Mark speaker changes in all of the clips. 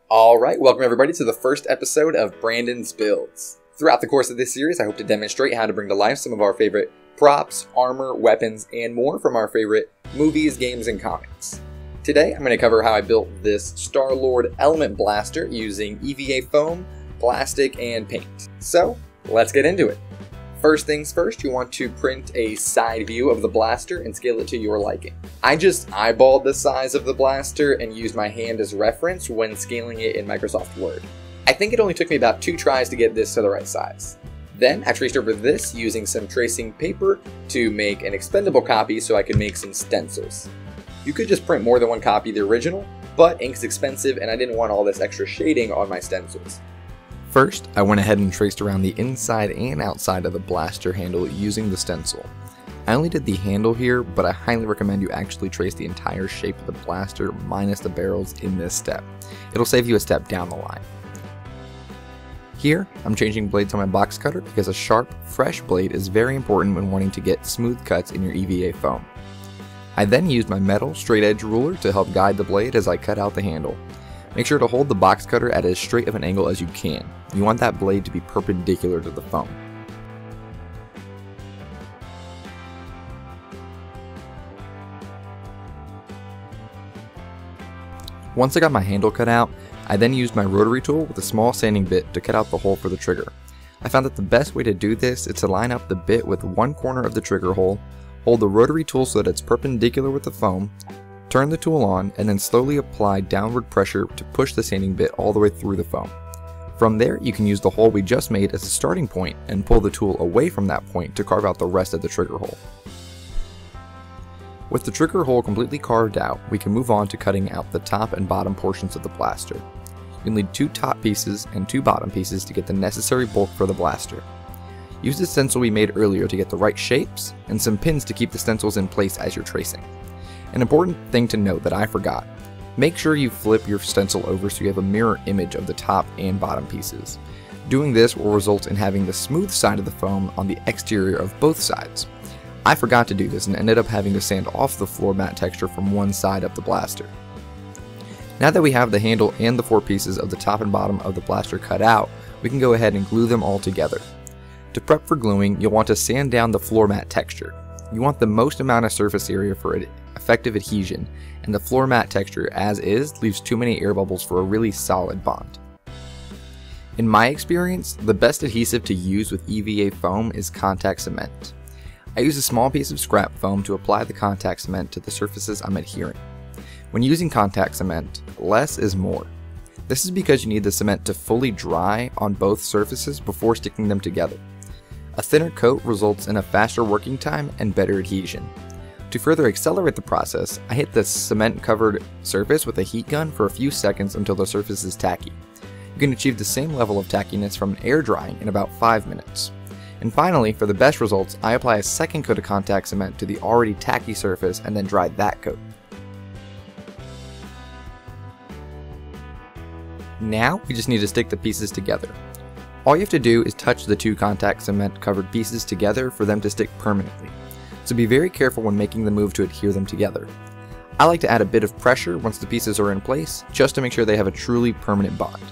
Speaker 1: Alright, welcome everybody to the first episode of Brandon's Builds. Throughout the course of this series, I hope to demonstrate how to bring to life some of our favorite props, armor, weapons, and more from our favorite movies, games, and comics. Today, I'm going to cover how I built this Star-Lord Element Blaster using EVA foam, plastic, and paint. So, let's get into it. First things first, you want to print a side view of the blaster and scale it to your liking. I just eyeballed the size of the blaster and used my hand as reference when scaling it in Microsoft Word. I think it only took me about 2 tries to get this to the right size. Then I traced over this using some tracing paper to make an expendable copy so I could make some stencils. You could just print more than one copy of the original, but ink's expensive and I didn't want all this extra shading on my stencils. First, I went ahead and traced around the inside and outside of the blaster handle using the stencil. I only did the handle here, but I highly recommend you actually trace the entire shape of the blaster minus the barrels in this step. It'll save you a step down the line. Here, I'm changing blades on my box cutter because a sharp, fresh blade is very important when wanting to get smooth cuts in your EVA foam. I then used my metal straight edge ruler to help guide the blade as I cut out the handle. Make sure to hold the box cutter at as straight of an angle as you can. You want that blade to be perpendicular to the foam. Once I got my handle cut out, I then used my rotary tool with a small sanding bit to cut out the hole for the trigger. I found that the best way to do this is to line up the bit with one corner of the trigger hole, hold the rotary tool so that it's perpendicular with the foam, turn the tool on, and then slowly apply downward pressure to push the sanding bit all the way through the foam. From there, you can use the hole we just made as a starting point and pull the tool away from that point to carve out the rest of the trigger hole. With the trigger hole completely carved out, we can move on to cutting out the top and bottom portions of the blaster. You'll need 2 top pieces and 2 bottom pieces to get the necessary bulk for the blaster. Use the stencil we made earlier to get the right shapes, and some pins to keep the stencils in place as you're tracing. An important thing to note that I forgot: make sure you flip your stencil over so you have a mirror image of the top and bottom pieces. Doing this will result in having the smooth side of the foam on the exterior of both sides. I forgot to do this and ended up having to sand off the floor mat texture from one side of the blaster. Now that we have the handle and the 4 pieces of the top and bottom of the blaster cut out, we can go ahead and glue them all together. To prep for gluing, you'll want to sand down the floor mat texture. You want the most amount of surface area for effective adhesion, and the floor mat texture as is leaves too many air bubbles for a really solid bond. In my experience, the best adhesive to use with EVA foam is contact cement. I use a small piece of scrap foam to apply the contact cement to the surfaces I'm adhering. When using contact cement, less is more. This is because you need the cement to fully dry on both surfaces before sticking them together. A thinner coat results in a faster working time and better adhesion. To further accelerate the process, I hit the cement-covered surface with a heat gun for a few seconds until the surface is tacky. You can achieve the same level of tackiness from air drying in about 5 minutes. And finally, for the best results, I apply a second coat of contact cement to the already tacky surface and then dry that coat. Now, we just need to stick the pieces together. All you have to do is touch the 2 contact cement covered pieces together for them to stick permanently. So be very careful when making the move to adhere them together. I like to add a bit of pressure once the pieces are in place, just to make sure they have a truly permanent bond.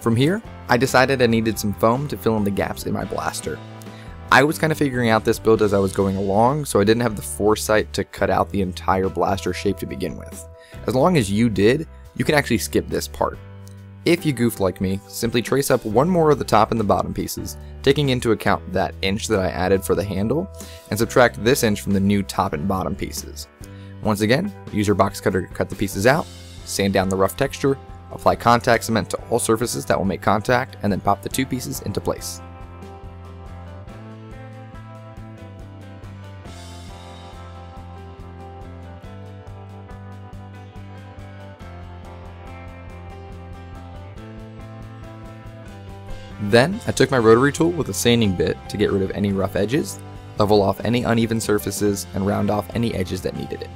Speaker 1: From here, I decided I needed some foam to fill in the gaps in my blaster. I was kind of figuring out this build as I was going along, so I didn't have the foresight to cut out the entire blaster shape to begin with. As long as you did, you can actually skip this part. If you goofed like me, simply trace up one more of the top and the bottom pieces, taking into account that inch that I added for the handle, and subtract this inch from the new top and bottom pieces. Once again, use your box cutter to cut the pieces out, sand down the rough texture, apply contact cement to all surfaces that will make contact, and then pop the 2 pieces into place. Then, I took my rotary tool with a sanding bit to get rid of any rough edges, level off any uneven surfaces, and round off any edges that needed it.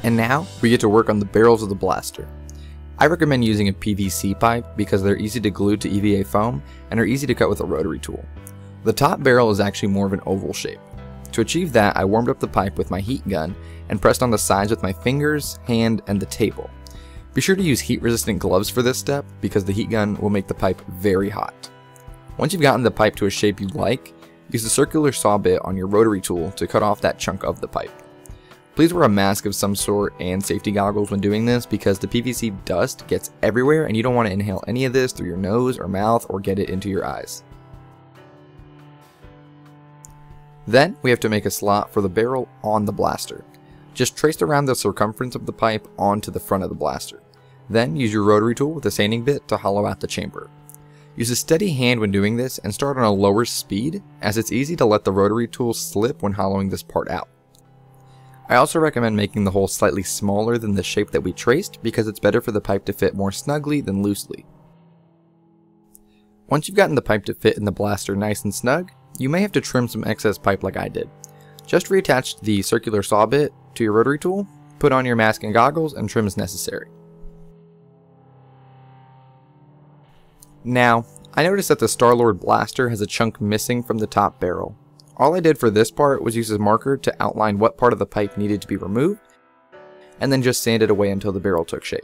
Speaker 1: And now we get to work on the barrels of the blaster. I recommend using a PVC pipe because they're easy to glue to EVA foam and are easy to cut with a rotary tool. The top barrel is actually more of an oval shape. To achieve that, I warmed up the pipe with my heat gun and pressed on the sides with my fingers, hand, and the table. Be sure to use heat-resistant gloves for this step because the heat gun will make the pipe very hot. Once you've gotten the pipe to a shape you like, use the circular saw bit on your rotary tool to cut off that chunk of the pipe. Please wear a mask of some sort and safety goggles when doing this because the PVC dust gets everywhere and you don't want to inhale any of this through your nose or mouth or get it into your eyes. Then we have to make a slot for the barrel on the blaster. Just trace around the circumference of the pipe onto the front of the blaster. Then use your rotary tool with a sanding bit to hollow out the chamber. Use a steady hand when doing this and start on a lower speed as it's easy to let the rotary tool slip when hollowing this part out. I also recommend making the hole slightly smaller than the shape that we traced because it's better for the pipe to fit more snugly than loosely. Once you've gotten the pipe to fit in the blaster nice and snug, you may have to trim some excess pipe like I did. Just reattach the circular saw bit to your rotary tool, put on your mask and goggles, and trim as necessary. Now, I noticed that the Star-Lord blaster has a chunk missing from the top barrel. All I did for this part was use a marker to outline what part of the pipe needed to be removed, and then just sand it away until the barrel took shape.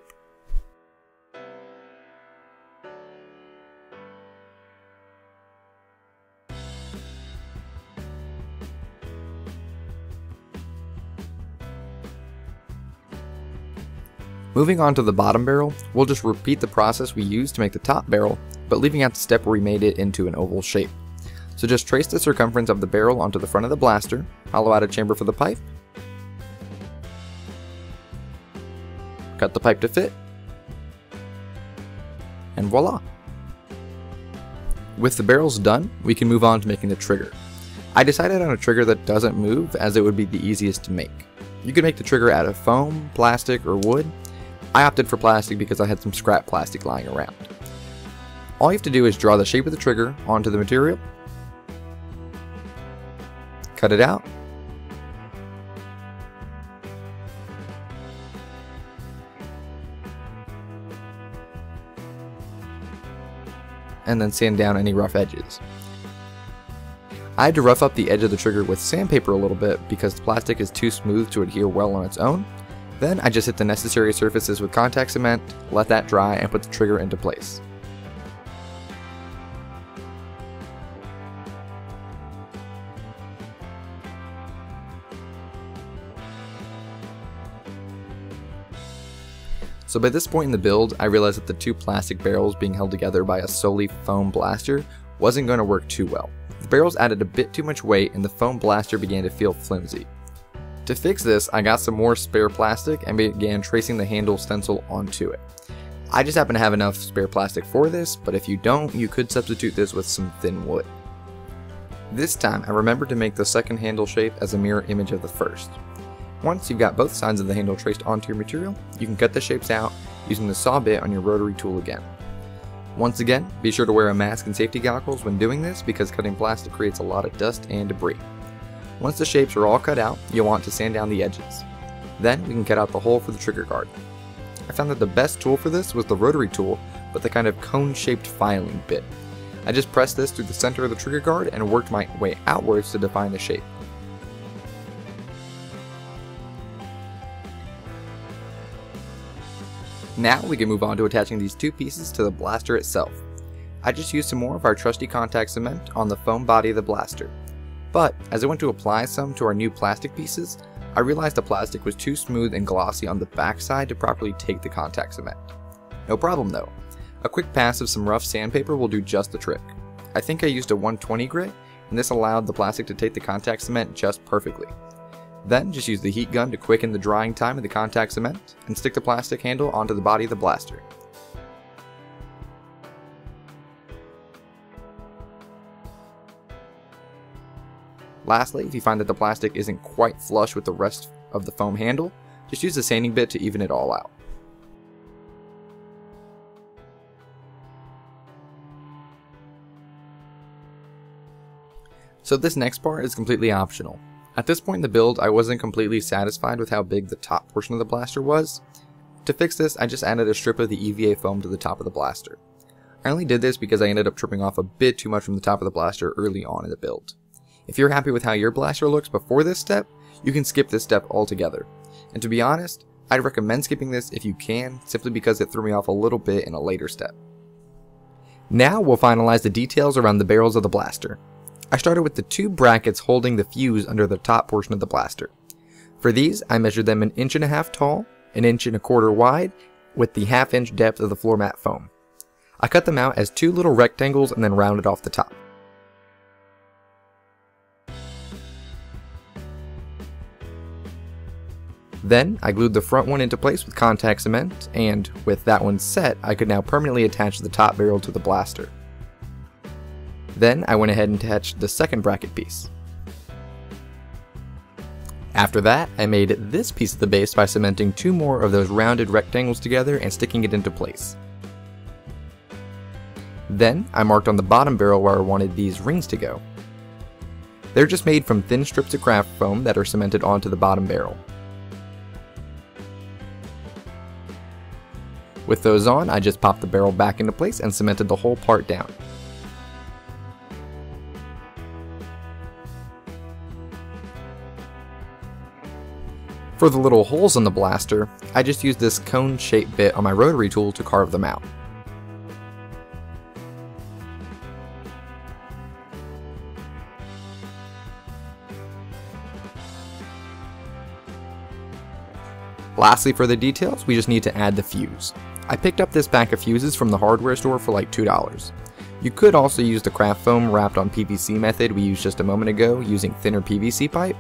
Speaker 1: Moving on to the bottom barrel, we'll just repeat the process we used to make the top barrel, but leaving out the step where we made it into an oval shape. So just trace the circumference of the barrel onto the front of the blaster, hollow out a chamber for the pipe, cut the pipe to fit, and voila! With the barrels done, we can move on to making the trigger. I decided on a trigger that doesn't move as it would be the easiest to make. You can make the trigger out of foam, plastic, or wood. I opted for plastic because I had some scrap plastic lying around. All you have to do is draw the shape of the trigger onto the material, cut it out, and then sand down any rough edges. I had to rough up the edge of the trigger with sandpaper a little bit because the plastic is too smooth to adhere well on its own. Then I just hit the necessary surfaces with contact cement, let that dry, and put the trigger into place. So by this point in the build, I realized that the two plastic barrels being held together by a solely foam blaster wasn't going to work too well. The barrels added a bit too much weight and the foam blaster began to feel flimsy. To fix this, I got some more spare plastic and began tracing the handle stencil onto it. I just happen to have enough spare plastic for this, but if you don't, you could substitute this with some thin wood. This time, I remembered to make the second handle shape as a mirror image of the first. Once you've got both sides of the handle traced onto your material, you can cut the shapes out using the saw bit on your rotary tool again. Once again, be sure to wear a mask and safety goggles when doing this because cutting plastic creates a lot of dust and debris. Once the shapes are all cut out, you'll want to sand down the edges. Then we can cut out the hole for the trigger guard. I found that the best tool for this was the rotary tool with the kind of cone-shaped filing bit. I just pressed this through the center of the trigger guard and worked my way outwards to define the shape. Now we can move on to attaching these two pieces to the blaster itself. I just used some more of our trusty contact cement on the foam body of the blaster. But as I went to apply some to our new plastic pieces, I realized the plastic was too smooth and glossy on the backside to properly take the contact cement. No problem though. A quick pass of some rough sandpaper will do just the trick. I think I used a 120 grit, and this allowed the plastic to take the contact cement just perfectly. Then just use the heat gun to quicken the drying time of the contact cement and stick the plastic handle onto the body of the blaster. Lastly, if you find that the plastic isn't quite flush with the rest of the foam handle, just use the sanding bit to even it all out. So this next part is completely optional. At this point in the build, I wasn't completely satisfied with how big the top portion of the blaster was. To fix this, I just added a strip of the EVA foam to the top of the blaster. I only did this because I ended up tripping off a bit too much from the top of the blaster early on in the build. If you're happy with how your blaster looks before this step, you can skip this step altogether. And to be honest, I'd recommend skipping this if you can, simply because it threw me off a little bit in a later step. Now we'll finalize the details around the barrels of the blaster. I started with the two brackets holding the fuse under the top portion of the blaster. For these, I measured them 1.5 inches tall, 1.25 inches wide, with the 1/2 inch depth of the floor mat foam. I cut them out as two little rectangles and then rounded off the top. Then, I glued the front one into place with contact cement, and with that one set, I could now permanently attach the top barrel to the blaster. Then, I went ahead and attached the second bracket piece. After that, I made this piece of the base by cementing two more of those rounded rectangles together and sticking it into place. Then, I marked on the bottom barrel where I wanted these rings to go. They're just made from thin strips of craft foam that are cemented onto the bottom barrel. With those on, I just popped the barrel back into place and cemented the whole part down. For the little holes in the blaster, I just used this cone-shaped bit on my rotary tool to carve them out. Lastly, for the details, we just need to add the fuse. I picked up this pack of fuses from the hardware store for like $2. You could also use the craft foam wrapped on PVC method we used just a moment ago using thinner PVC pipe,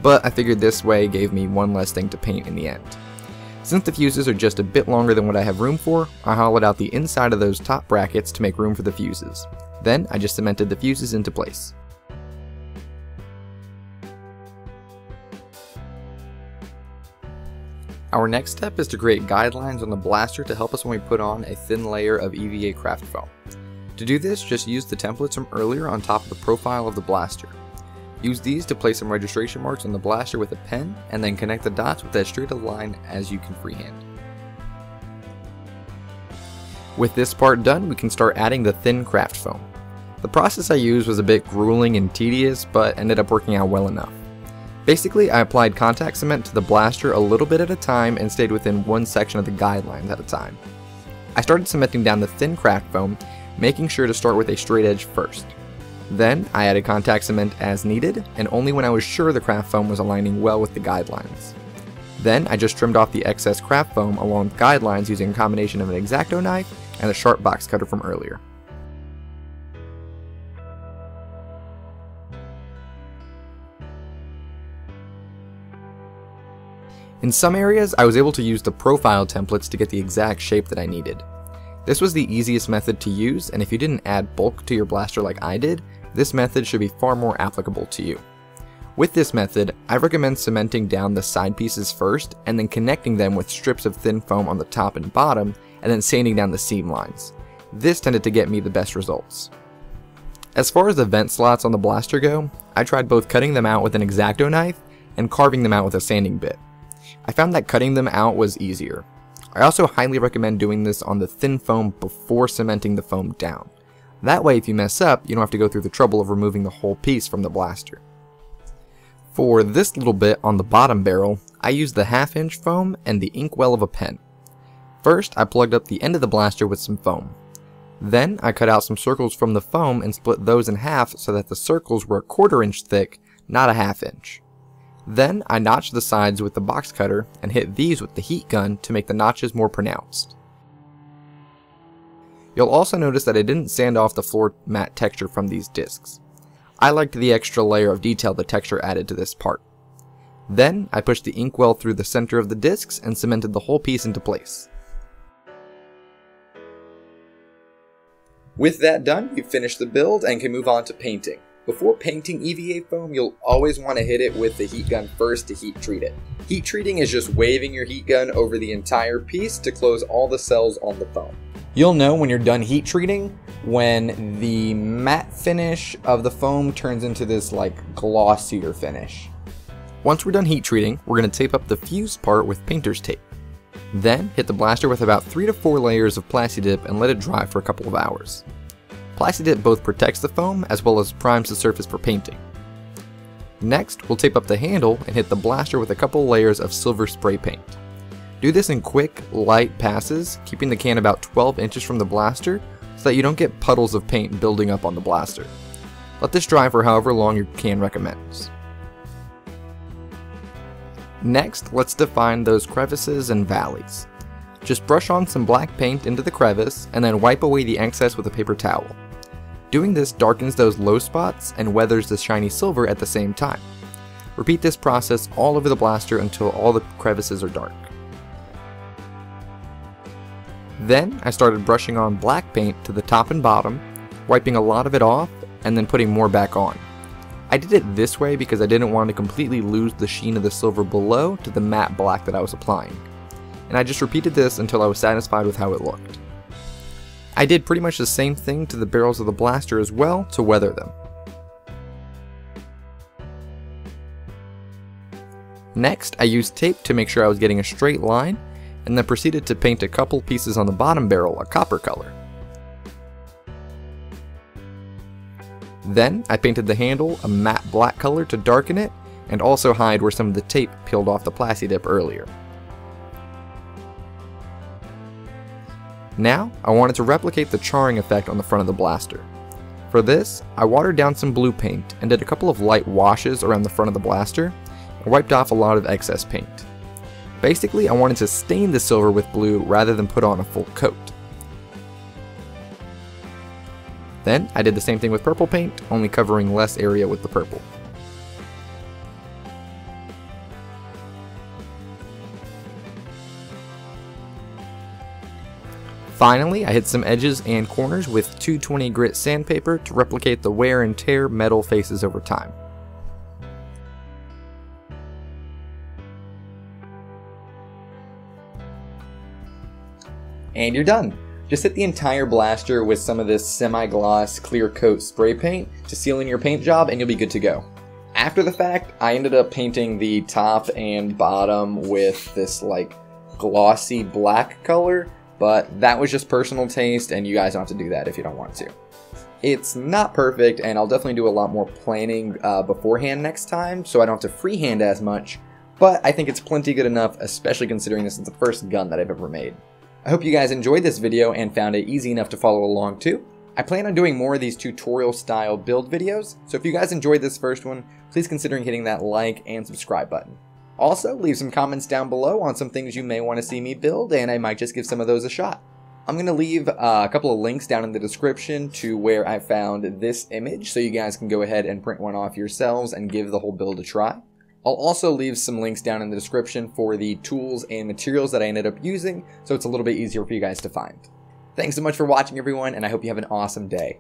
Speaker 1: but I figured this way gave me one less thing to paint in the end. Since the fuses are just a bit longer than what I have room for, I hollowed out the inside of those top brackets to make room for the fuses. Then I just cemented the fuses into place. Our next step is to create guidelines on the blaster to help us when we put on a thin layer of EVA craft foam. To do this, just use the templates from earlier on top of the profile of the blaster. Use these to place some registration marks on the blaster with a pen, and then connect the dots with as straight a line as you can freehand. With this part done, we can start adding the thin craft foam. The process I used was a bit grueling and tedious, but ended up working out well enough. Basically, I applied contact cement to the blaster a little bit at a time and stayed within one section of the guidelines at a time. I started cementing down the thin craft foam, making sure to start with a straight edge first. Then, I added contact cement as needed, and only when I was sure the craft foam was aligning well with the guidelines. Then, I just trimmed off the excess craft foam along with guidelines using a combination of an X-Acto knife and a sharp box cutter from earlier. In some areas, I was able to use the profile templates to get the exact shape that I needed. This was the easiest method to use, and if you didn't add bulk to your blaster like I did, this method should be far more applicable to you. With this method, I recommend cementing down the side pieces first, and then connecting them with strips of thin foam on the top and bottom, and then sanding down the seam lines. This tended to get me the best results. As far as the vent slots on the blaster go, I tried both cutting them out with an X-Acto knife and carving them out with a sanding bit. I found that cutting them out was easier. I also highly recommend doing this on the thin foam before cementing the foam down. That way if you mess up, you don't have to go through the trouble of removing the whole piece from the blaster. For this little bit on the bottom barrel, I used the 1/2 inch foam and the inkwell of a pen. First, I plugged up the end of the blaster with some foam. Then, I cut out some circles from the foam and split those in half so that the circles were 1/4 inch thick, not a 1/2 inch. Then, I notched the sides with the box cutter and hit these with the heat gun to make the notches more pronounced. You'll also notice that I didn't sand off the floor mat texture from these discs. I liked the extra layer of detail the texture added to this part. Then, I pushed the inkwell through the center of the discs and cemented the whole piece into place. With that done, we've finished the build and can move on to painting. Before painting EVA foam, you'll always want to hit it with the heat gun first to heat treat it. Heat treating is just waving your heat gun over the entire piece to close all the cells on the foam. You'll know when you're done heat treating when the matte finish of the foam turns into this like glossier finish. Once we're done heat treating, we're going to tape up the fused part with painter's tape. Then hit the blaster with about 3 to 4 layers of Plastidip and let it dry for a couple of hours. Plastidip both protects the foam as well as primes the surface for painting. Next, we'll tape up the handle and hit the blaster with a couple layers of silver spray paint. Do this in quick, light passes, keeping the can about 12 inches from the blaster so that you don't get puddles of paint building up on the blaster. Let this dry for however long your can recommends. Next, let's define those crevices and valleys. Just brush on some black paint into the crevice and then wipe away the excess with a paper towel. Doing this darkens those low spots and weathers the shiny silver at the same time. Repeat this process all over the blaster until all the crevices are dark. Then I started brushing on black paint to the top and bottom, wiping a lot of it off and then putting more back on. I did it this way because I didn't want to completely lose the sheen of the silver below to the matte black that I was applying. And I just repeated this until I was satisfied with how it looked. I did pretty much the same thing to the barrels of the blaster as well to weather them. Next, I used tape to make sure I was getting a straight line, and then proceeded to paint a couple pieces on the bottom barrel a copper color. Then I painted the handle a matte black color to darken it and also hide where some of the tape peeled off the Plastidip earlier. Now I wanted to replicate the charring effect on the front of the blaster. For this, I watered down some blue paint and did a couple of light washes around the front of the blaster and wiped off a lot of excess paint. Basically, I wanted to stain the silver with blue rather than put on a full coat. Then I did the same thing with purple paint, only covering less area with the purple. Finally, I hit some edges and corners with 220 grit sandpaper to replicate the wear and tear metal faces over time. And you're done! Just hit the entire blaster with some of this semi-gloss clear coat spray paint to seal in your paint job and you'll be good to go. After the fact, I ended up painting the top and bottom with this like glossy black color, but that was just personal taste and you guys don't have to do that if you don't want to. It's not perfect and I'll definitely do a lot more planning beforehand next time so I don't have to freehand as much, but I think it's plenty good enough, especially considering this is the first gun that I've ever made. I hope you guys enjoyed this video and found it easy enough to follow along too. I plan on doing more of these tutorial style build videos, so if you guys enjoyed this first one, please consider hitting that like and subscribe button. Also, leave some comments down below on some things you may want to see me build and I might just give some of those a shot. I'm going to leave a couple of links down in the description to where I found this image so you guys can go ahead and print one off yourselves and give the whole build a try. I'll also leave some links down in the description for the tools and materials that I ended up using, so it's a little bit easier for you guys to find. Thanks so much for watching everyone, and I hope you have an awesome day.